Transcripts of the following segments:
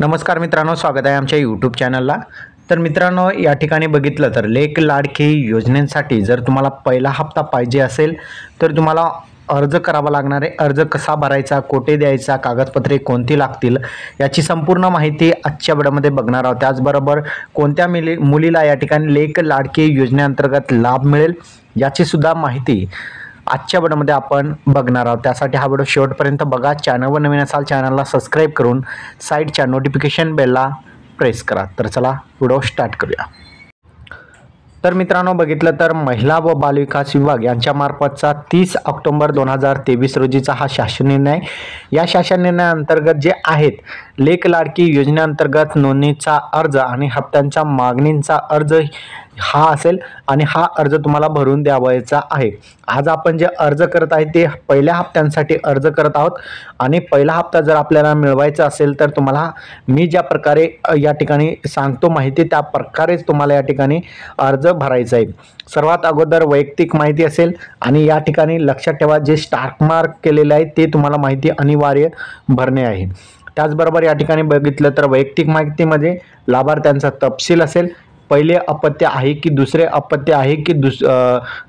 नमस्कार मित्रांनो, स्वागत आहे आमच्या यूट्यूब चॅनलला। तर मित्रांनो, या ठिकाणी बघितलं तर लेक लाडकी योजनेसाठी जर तुम्हाला पहिला हप्ता पाहिजे असेल तर तुम्हाला अर्ज करावा लागणार आहे। अर्ज कसा भरायचा, कोठे द्यायचा, कागदपत्रे कोणती लागतील याची संपूर्ण माहिती आजच्या व्हिडिओमध्ये बघणार आहोत। त्याचबरोबर कोणत्या मुलीला या ठिकाणी लेक लाडकी योजनेअंतर्गत लाभ मिळेल याची सुद्धा माहिती आजच्या व्हिडिओमध्ये आपण बघणार आहोत। त्यासाठी हा व्हिडिओ शेवटपर्यंत बघा। चॅनलवर नवीन असाल चॅनलला सबस्क्राईब करून साईडच्या नोटिफिकेशन बेलला प्रेस करा। तर चला व्हिडिओ स्टार्ट करूया। तर मित्रांनो, बघितलं तर महिला व बालविकास विभाग यांच्यामार्फतचा 30 ऑक्टोबर 2023 रोजीचा हा शासन निर्णय। या शासन निर्णयाअंतर्गत जे आहेत लेक लाडकी योजनेअंतर्गत नोंदणीचा अर्ज आणि हप्त्यांच्या मागणीचा अर्ज हा असेल आणि हा अर्ज तुम्हाला भरून द्यावायचा आहे। आज आपण जे अर्ज करत आहे ते पहिल्या हप्त्यांसाठी अर्ज करत आहोत आणि पहिला हप्ता जर आपल्याला मिळवायचा असेल तर तुम्हाला मी ज्या प्रकारे या ठिकाणी सांगतो माहिती त्या प्रकारेच तुम्हाला या ठिकाणी अर्ज भरायचा आहे। सर्वात अगोदर वैयक्तिक माहिती असेल आणि या ठिकाणी लक्षात ठेवा जे स्टार मार्क केलेले आहे ते तुम्हाला माहिती अनिवार्य भरणे आहे। त्याचबरोबर या ठिकाणी बघितलं तर वैयक्तिक माहितीमध्ये लाभार्थ्यांचा तपशील असेल, पहिले अपत्य आहे की दुसरे अपत्य आहे की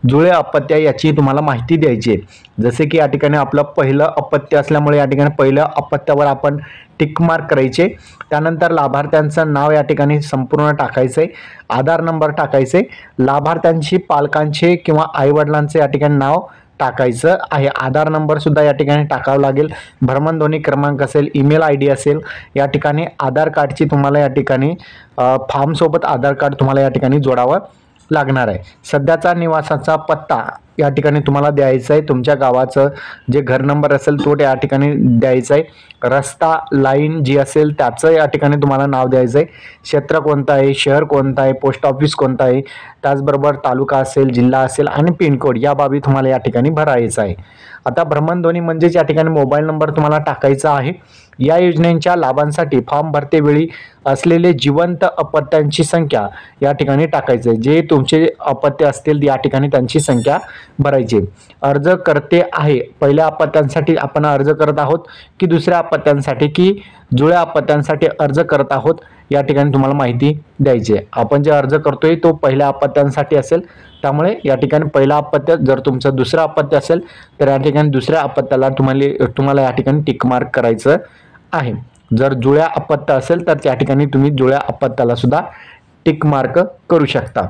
जुळे अपत्य याची तुम्हाला माहिती द्यायची आहे। जसे की या ठिकाणी आपलं पहिलं अपत्य असल्यामुळे या ठिकाणी पहिल्या अपत्यावर आपण टिक मार्क करायचे। त्यानंतर लाभार्थ्यांचं नाव या ठिकाणी संपूर्ण टाकायचे, आधार नंबर टाकायचे, लाभार्थ्यांची पालकांचे किंवा आईवडिलांचे या ठिकाणी नाव टाकायचं आहे। आधार नंबर सुद्धा या ठिकाणी टाकावं लागेल, भ्रमणध्वनी क्रमांक असेल, ईमेल आयडी असेल, या ठिकाणी आधार कार्डची तुम्हाला या ठिकाणी फॉर्म सोबत आधार कार्ड तुम्हाला या ठिकाणी जोडावं लागणार आहे। सध्याचा निवासाचा पत्ता या ठिकाणी तुम्हाला द्यायचा आहे, तुमच्या गावाचं जे घर नंबर असेल तो या ठिकाणी द्यायचा आहे, रस्ता लाईन जी असेल त्याचं या ठिकाणी तुम्हाला नाव द्यायचं आहे, क्षेत्र कोणतं आहे, शहर कोणतं आहे, पोस्ट ऑफिस कोणतं आहे, त्याचबरोबर तालुका असेल, जिल्हा असेल आणि पिनकोड या बाबी तुम्हाला या ठिकाणी भरायचं आहे। आता भ्रमणध्वनी म्हणजेच या ठिकाणी मोबाईल नंबर तुम्हाला टाकायचा आहे। या योजनेच्या लाभांसाठी फॉर्म भरतेवेळी असलेले जिवंत अपत्यांची संख्या या ठिकाणी टाकायचे आहे। जे तुमचे अपत्य असतील या ठिकाणी त्यांची संख्या भरायची। अर्ज करते आहे पहिल्या अपत्यांसाठी आपण अर्ज करत आहोत की दुसऱ्या अपत्यांसाठी की जुळ्या अपत्यांसाठी अर्ज करत आहोत या ठिकाणी तुम्हाला माहिती द्यायची आहे। आपण जे अर्ज करतोय तो पहिल्या अपत्यांसाठी असेल, त्यामुळे या ठिकाणी पहिला अपत्य, जर तुमचं दुसरं अपत्य असेल तर या ठिकाणी दुसऱ्या अपत्याला तुम्हाला या ठिकाणी टिक मार्क करायचं आहे। जर जुळ्या अपत्य असेल तर त्या ठिकाणी तुम्ही जुळ्या अपत्याला सुद्धा टिक मार्क करू शकता।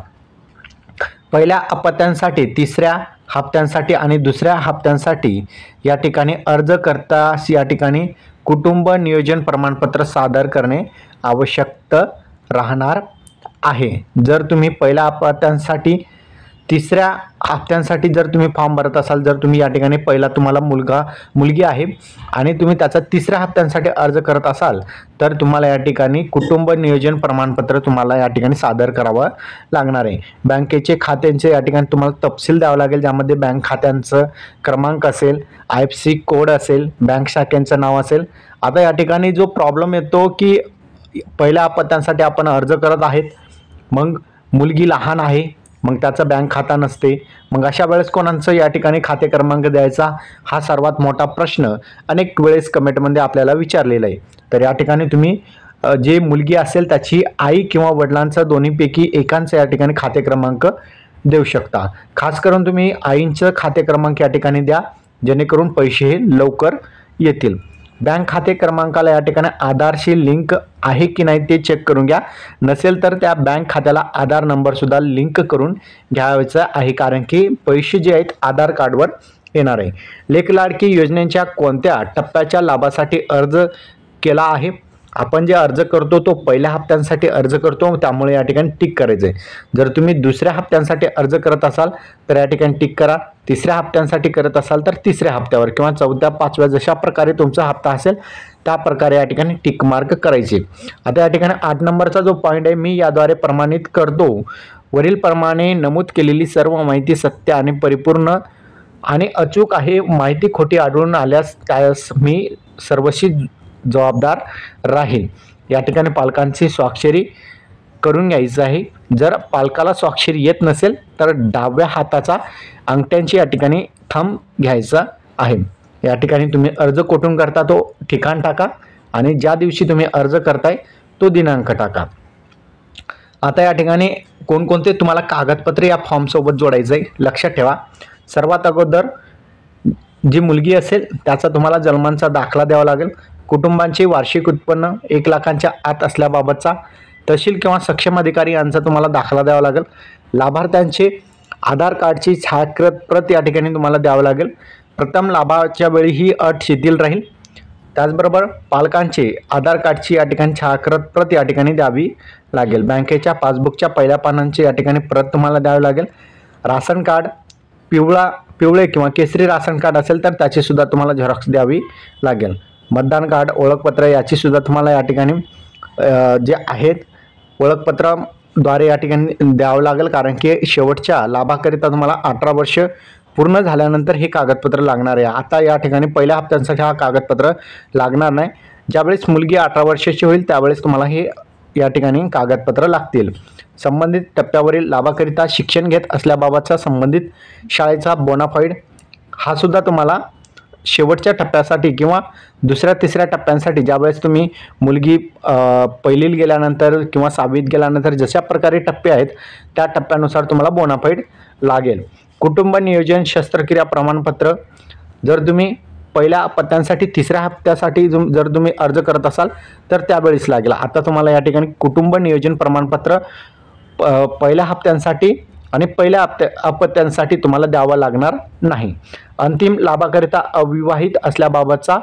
पहिल्या अपत्यांसाठी तिसऱ्या हप्त्यांसाठी आणि दुसऱ्या हप्त्यांसाठी या ठिकाणी अर्ज करतास या ठिकाणी कुटुंब नियोजन प्रमाणपत्र सादर करणे आवश्यक राहणार आहे। जर तुम्ही पहिल्या हप्त्यांसाठी तिसऱ्या हप्त्यांसाठी जर तुम्ही फॉर्म भरत असाल, जर तुम्ही या ठिकाणी पहिला तुम्हाला मुलगी आहे आणि तुम्ही त्याचा तिसऱ्या हप्त्यांसाठी अर्ज करत असाल तर तुम्हाला या ठिकाणी कुटुंब नियोजन प्रमाणपत्र तुम्हाला या ठिकाणी सादर करावं लागणार आहे। बँकेचे खात्यांचे या ठिकाणी तुम्हाला तपशील द्यावं लागेल, ज्यामध्ये बँक खात्यांचं क्रमांक असेल, IFSC कोड असेल, बँक शाखेचं नाव असेल। आता या ठिकाणी जो प्रॉब्लेम येतो की पहिल्या अपत्यांसाठी आपण अर्ज करत आहेत, मग मुलगी लहान आहे, मग त्याचा बँक खाता नसते, मग अशा वेळेस कोणाचं या ठिकाणी खाते क्रमांक द्यायचा हा सर्वात मोठा प्रश्न अनेक वेळेस कमेंटमध्ये आपल्याला विचारलेला आहे। तर या ठिकाणी तुम्ही जे मुलगी असेल त्याची आई किंवा वडिलांचा दोन्हीपैकी एकांचा या ठिकाणी खाते क्रमांक देऊ शकता। खास करून तुम्ही आईंचं खाते क्रमांक या ठिकाणी द्या, जेणेकरून पैसे हे लवकर येतील। बँक खाते क्रमांकाला या ठिकाणी आधारशी लिंक आहे की नाही ते चेक करून घ्या, नसेल तर त्या बँक खात्याला आधार नंबर सुद्धा लिंक करून घ्यायचा आहे, कारण की पैसे जे आहेत आधार कार्डवर येणार आहे। लेक लाडकी योजनेच्या कोणत्या टप्प्याच्या लाभासाठी अर्ज केला आहे? आपण जे अर्ज करतो तो पहिल्या हप्त्यांसाठी अर्ज करतो, त्यामुळे या ठिकाणी टिक करायचं आहे। जर तुम्ही दुसऱ्या हप्त्यांसाठी अर्ज करत असाल तर या ठिकाणी टिक करा, तिसऱ्या हप्त्यांसाठी करत असाल तर तिसऱ्या हप्त्यावर किंवा चौथ्या पाचव्या जशा प्रकारे तुमचा हप्ता असेल त्या प्रकारे या ठिकाणी टिक मार्क करायचे। आता या ठिकाणी 8 नंबरचा जो पॉईंट आहे, मी याद्वारे प्रमाणित करतो वरील प्रमाणे नमूद केलेली सर्व माहिती सत्य आणि परिपूर्ण आणि अचूक आहे। माहिती खोटी आढळून आल्यास त्यास मी सर्वस्वी जबाबदार राहील। या ठिकाणी पालकांची स्वाक्षरी करून घ्यायचं आहे। जर पालकाला स्वाक्षरी येत नसेल तर डाव्या हाताचा अंगठ्यांची या ठिकाणी थंब घ्यायचा आहे। या ठिकाणी तुम्ही अर्ज कोठून करता तो ठिकाण टाका आणि ज्या दिवशी तुम्ही अर्ज करताय तो दिनांक टाका। आता या ठिकाणी कोणकोणते तुम्हाला कागदपत्रे या फॉर्मसोबत जोडायचं आहे लक्षात ठेवा। सर्वात अगोदर जी मुलगी असेल त्याचा तुम्हाला जन्मांचा दाखला द्यावा लागेल, कुटुंबांचे वार्षिक उत्पन्न 1 लाखांच्या आत असल्याबाबतचा तहसील किंवा सक्षम अधिकारी यांचा तुम्हाला दाखला द्यावा लागेल, लाभार्थ्यांचे आधार कार्डची छायाकृत प्रत या ठिकाणी तुम्हाला द्यावं लागेल। प्रथम लाभाच्या वेळी ही अट शिथिल राहील। त्याचबरोबर पालकांचे आधार कार्डची या ठिकाणी छायाकृत प्रत या ठिकाणी द्यावी लागेल। बँकेच्या पासबुकच्या पहिल्या पानांची या ठिकाणी प्रत तुम्हाला द्यावी लागेल। राशन कार्ड पिवळे किंवा केसरी राशन कार्ड असेल तर त्याची सुद्धा तुम्हाला झेरॉक्स द्यावी लागेल। मतदान कार्ड, ओळखपत्र याची सुद्धा तुम्हाला या ठिकाणी जे आहेत ओळखपत्राद्वारे या ठिकाणी द्यावं लागेल, कारण की शेवटच्या लाभाकरिता तुम्हाला 18 वर्ष पूर्ण झाल्यानंतर हे कागदपत्र लागणार आहे। आता या ठिकाणी पहिल्या हप्त्यांसाठी हा कागदपत्र लागणार नाही। ज्यावेळेस मुलगी 18 वर्षाची होईल त्यावेळेस तुम्हाला हे या ठिकाणी कागदपत्र लागतील। संबंधित टप्प्यावरील लाभाकरिता शिक्षण घेत असल्याबाबतचा संबंधित शाळेचा बोनाफाईड हा सुद्धा तुम्हाला शेवटच्या टप्प्यासाठी किंवा दुसऱ्या तिसऱ्या टप्प्यांसाठी ज्यावेळेस तुम्ही मुलगी पहिलीत गेल्यानंतर किंवा 6वीत गेल्यानंतर जशा प्रकारे टप्पे आहेत त्या टप्प्यानुसार तुम्हाला बोनाफाईड लागेल। कुटुंब नियोजन शस्त्रक्रिया प्रमाणपत्र जर तुम्ही पहिल्या पत्त्यांसाठी तिसऱ्या हप्त्यासाठी जर तुम्ही अर्ज करत असाल तर त्यावेळेस लागेल। आता तुम्हाला या ठिकाणी कुटुंब नियोजन प्रमाणपत्र पहिल्या हप्त्यांसाठी आणि पहिल्या अपत्यांसाठी तुम्हाला द्यावं लागणार नाही। अंतिम लाभाकरिता अविवाहित असल्याबाबतचा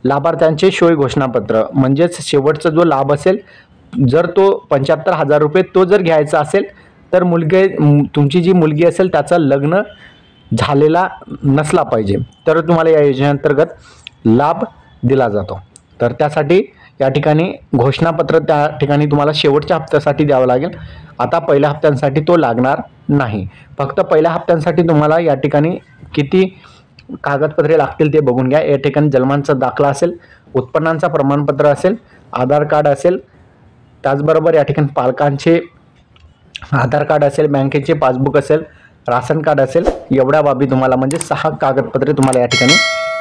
लाभार्थ्यांचे सोय घोषणापत्र म्हणजेच शेवटचा जो लाभ असेल, जर तो 75,000 रुपये तो जर घ्यायचा असेल तर तुमची जी मुलगी असेल त्याचं लग्न झालेला नसला पाहिजे तर तुम्हाला या योजनेअंतर्गत लाभ दिला जातो। तर त्यासाठी या ठिकाणी घोषणापत्र त्या ठिकाणी तुम्हाला शेवटच्या हप्त्यासाठी द्यावं लागेल। आता पहिल्या हप्त्यांसाठी तो लागणार नाही। फक्त पहिल्या हप्त्यांसाठी तुम्हाला या ठिकाणी किती कागदपत्रे लागतील ते बघून घ्या। या ठिकाणी जन्मांचा दाखला असेल, उत्पन्नाचा प्रमाणपत्र असेल, आधार कार्ड असेल, त्याचबरोबर या ठिकाणी पालकांचे आधार कार्ड असेल, बँकेचे पासबुक असेल, राशन कार्ड असेल, एवढ्या बाबी तुम्हाला म्हणजे 6 कागदपत्रे तुम्हाला या ठिकाणी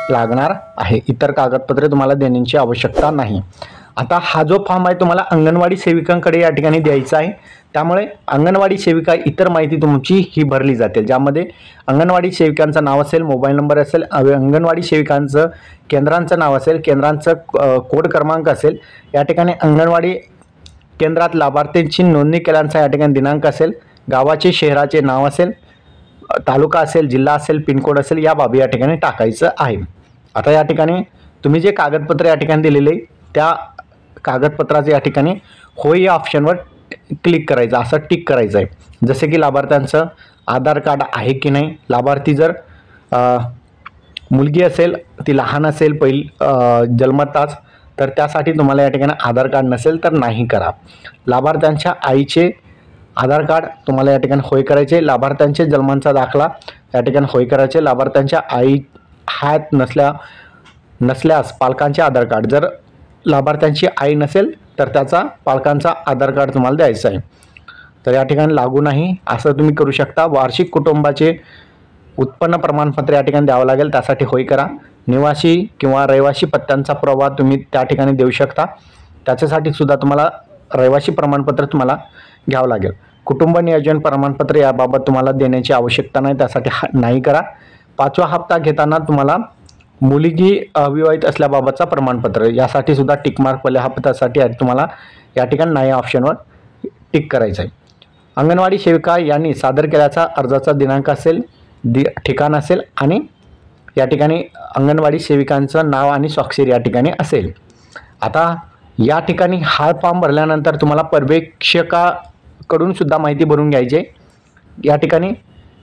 लागणार आहे। इतर कागदपत्रे तुम्हाला देण्याची आवश्यकता नाही। आता हा जो फॉर्म आहे तुम्हाला अंगणवाडी सेविकांकडे या ठिकाणी द्यायचा आहे, त्यामुळे अंगणवाडी सेविका इतर माहिती तुमची ही भरली जाते, ज्यामध्ये अंगणवाडी सेविकांचं नाव असेल, मोबाईल नंबर असेल, अंगणवाडी सेविकांचं केंद्रांचं नाव असेल, केंद्रांचं कोड क्रमांक असेल, या ठिकाणी अंगणवाडी केंद्रात लाभार्थ्यांची नोंदणी केल्याचा या ठिकाणी दिनांक असेल, गावाचे शहराचे नाव असेल, तालुका असेल, जिल्हा असेल, पिनकोड असेल, या बाबी या ठिकाणी टाकायचं आहे। आता या ठिकाणी तुम्ही जे कागदपत्र या ठिकाणी दिलेले त्या कागदपत्राचे या ठिकाणी होय या ऑप्शनवर क्लिक करायचं, असं टिक करायचं आहे। जसे की लाभार्थ्यांचं आधार कार्ड आहे की नाही, लाभार्थी जर मुलगी असेल, ती लहान असेल जन्मताच, तर त्यासाठी तुम्हाला या ठिकाणी आधार कार्ड नसेल तर नाही करा। लाभार्थ्यांच्या आईचे आधार कार्ड तुम्हाला या ठिकाणी होय करायचे, लाभार्थ्यांचे जन्मांचा दाखला या ठिकाणी होय करायचे, लाभार्थ्यांच्या आई हात नसल्यास पालकांचे आधार कार्ड, जर लाभार्थ्यांची आई नसेल तर त्याचा पालकांचा आधार कार्ड तुम्हाला द्यायचा आहे। तर या ठिकाणी लागू नाही असं तुम्ही करू शकता। वार्षिक कुटुंबाचे उत्पन्न प्रमाणपत्र या ठिकाणी द्यावं लागेल, त्यासाठी होय करा। निवासी किंवा रहिवासी पत्त्यांचा पुरावा तुम्ही त्या ठिकाणी देऊ शकता, त्याच्यासाठी सुद्धा तुम्हाला रहिवासी प्रमाणपत्र तुम्हाला घ्यावं लागेल। कुटुंब नियोजन प्रमाणपत्र याबाबत तुम्हाला देण्याची आवश्यकता नाही, त्यासाठी नाही करा। 5वा हप्ता घेताना तुम्हाला मुलगी अविवाहित असल्याबाबतचा प्रमाणपत्र यासाठी सुद्धा टिक मार्क पहिल्या हप्त्यासाठी तुम्हाला या ठिकाणी नाही ऑप्शनवर टिक करायचं आहे। अंगणवाडी सेविका यांनी सादर केल्याचा अर्जाचा दिनांक असेल, ठिकाण असेल आणि या ठिकाणी अंगणवाडी सेविकांचं नाव आणि स्वाक्षरी या ठिकाणी असेल। आता या ठिकाणी हा फॉर्म भरल्यानंतर तुम्हाला पर्यवेक्षकाकडून सुद्धा माहिती भरून घ्यायची आहे। या ठिकाणी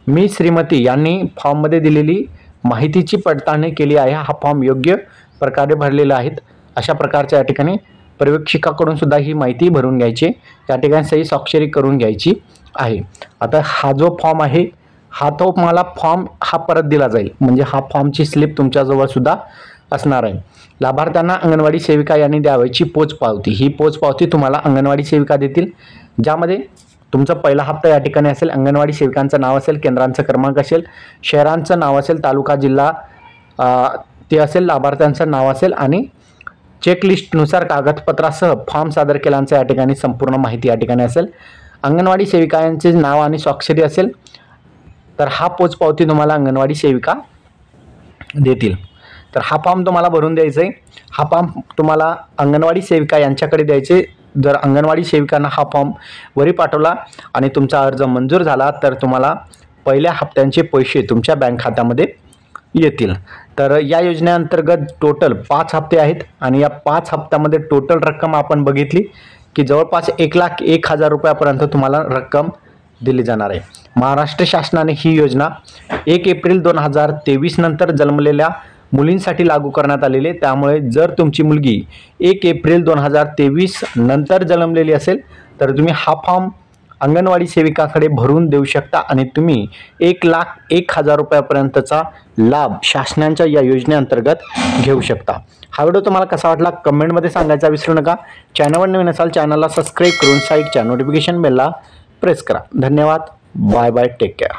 मी श्रीमती यांनी फॉर्ममध्ये दिलेली माहितीची पडताळणी केली आहे, हा फॉर्म योग्य प्रकारे भरलेला आहे, अशा प्रकारच्या या ठिकाणी पर्यवेक्षकाकडून सुद्धा ही माहिती भरून घ्यायची, त्या ठिकाणी सही स्वाक्षरी करून घ्यायची आहे। आता हा जो फॉर्म आहे हा तो मला फॉर्म हा परत दिला जाईल, म्हणजे हा फॉर्मची स्लिप तुमच्याजवळ सुद्धा असणार आहे। लाभार्थ्यांना अंगणवाडी सेविका यांनी द्यावयाची पोचपावती, ही पोचपावती तुम्हाला अंगणवाडी सेविका देतील, ज्यामध्ये तुमचा पहिला हप्ता या ठिकाणी असेल, अंगणवाडी सेविकांचं नाव असेल, केंद्रांचा क्रमांक असेल, शहरांचं नाव असेल, तालुका जिल्हा ते असेल, लाभार्थ्यांचं नाव असेल आणि चेकलिस्टनुसार कागदपत्रासह फॉर्म सादर केल्याचं या ठिकाणी संपूर्ण माहिती या ठिकाणी असेल. अंगणवाडी सेविका यांचे नाव आणि स्वाक्षरी असेल. तर हा पोचपावती तुम्हाला अंगणवाडी सेविका देतील. तर हा फॉर्म तुम्हाला भरून द्यायचा आहे. हा फॉर्म तुम्हाला अंगणवाडी सेविका यांच्याकडे द्यायचे. जर अंगणवाडी सेविकांना हा फॉर्म वरी पाठवला आणि तुमचा अर्ज मंजूर झाला तर तुम्हाला पहिल्या हप्त्यांचे पैसे तुमच्या बँक खात्यामध्ये येतील. तर या योजनेअंतर्गत टोटल 5 हप्ते आहेत आणि या 5 हप्त्यामध्ये टोटल रक्कम आपण बघितली की जवळपास 1,01,000 रुपयापर्यंत तुम्हाला रक्कम दिली जाणार आहे. महाराष्ट्र शासनाने ही योजना 1 एप्रिल 2023 नंतर जन्मलेल्या मुलींसाठी लागू करण्यात आलेली आहे. त्यामुळे जर तुमची मुलगी 1 एप्रिल 2023 नंतर जन्मलेली असेल तर तुम्ही हा फॉर्म अंगणवाडी सेविकाकडे भरून देऊ शकता आणि तुम्ही 1,01,000 रुपयापर्यंतचा लाभ शासनाच्या या योजनेअंतर्गत घेऊ शकता. हा व्हिडिओ तुम्हाला कसा वाटला कमेंटमध्ये सांगायचा विसरू नका. चॅनलवर नवीन असाल चॅनलला सबस्क्राईब करून साईडच्या नोटिफिकेशन बेलला प्रेस करा. धन्यवाद. Bye bye. Take care.